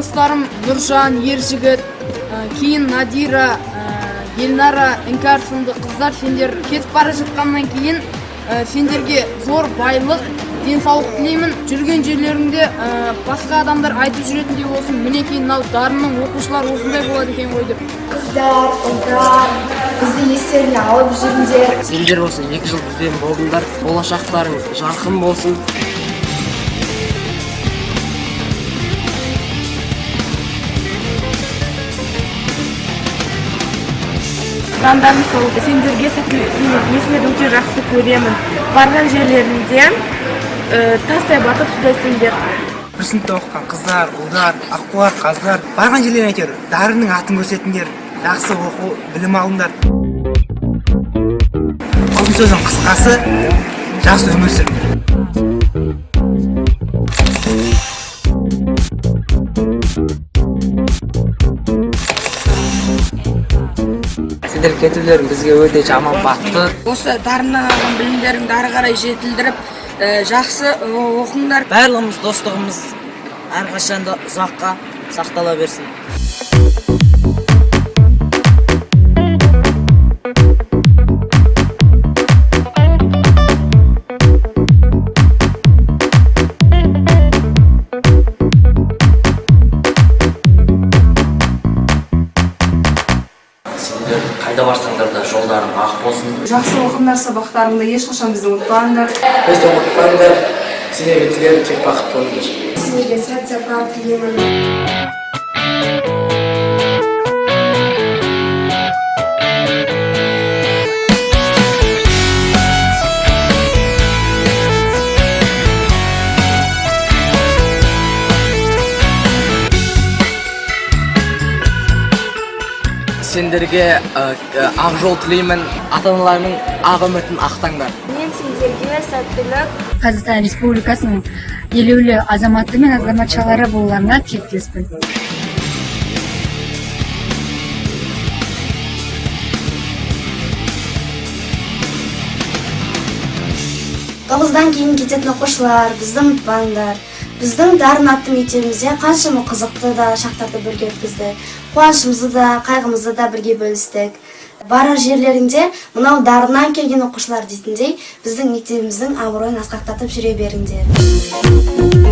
достарым Нұржан, Ержігіт, кейін Надира, Елнара, Іңкәр сынды қыздар, сендер кетіп бара жатқаннан кейін сендерге зор байлық, денсаулық тілеймін. Жүрген жерлеріңде басқа адамдар айтып жүретіндей болсын. Мінекей мынау дарынның оқушылар осындай болады екен ғой деп. Қыздар, ұлдар, бізді естеріне алып жүріңдер. Сендер осы 2 жыл бізбен болдыңдар. Болашақтарың жарқын болсын. Жандарым сол, сендерге есімді өте жақсы көремін. Барған жерлерінде тастай батып судай сендер. Бір сыныпта оқыған қыздар, ұлдар, аққуар, қаздар, барған жерлеріне әйтеуір дарынның атын көрсетіңдер, жақсы оқу, білім алыңдар. Ұзын сөздің қысқасы, жақсы өмір сүріңдер. Сендер кетулерің бізге өте жаман батты. Осы дарыннан алған білімдеріңді ары қарай жетілдіріп, жақсы оқыңдар. Барлығымыз достығымыз әрқашан да ұзаққа сақтала берсін. Қайда барсаңдар да жолдарың ақ болсын. Жақсы оқыңдар, сабақтарыңды ешқашан бізді ұмытпаңдар. Бізді ұмытпаңдар, сендерге тілерім тек бақыт болыңдар. Сендерге сәт-сапар тілеймін. Сендерге ақ жол тілеймін, ата-аналарының ақ үмітін ақтаңдар. Мен сендерге сәттілік, Қазақстан Республикасының елеулі азаматы мен азаматшалары болуларына тілектеспін. Тоғыздан кейін кететін оқушылар, бізді ұмытпаңдар. Біздің дарын атты мектебімізде қаншама қызықты да шақтарды бірге өткізді. Қуанышымызды да, қайғымызды да бірге бөлістік. Барар жерлерінде мынау дарыннан келген оқушылар дейтіндей, біздің мектебіміздің абыройын асқақтатып жүре беріңдер.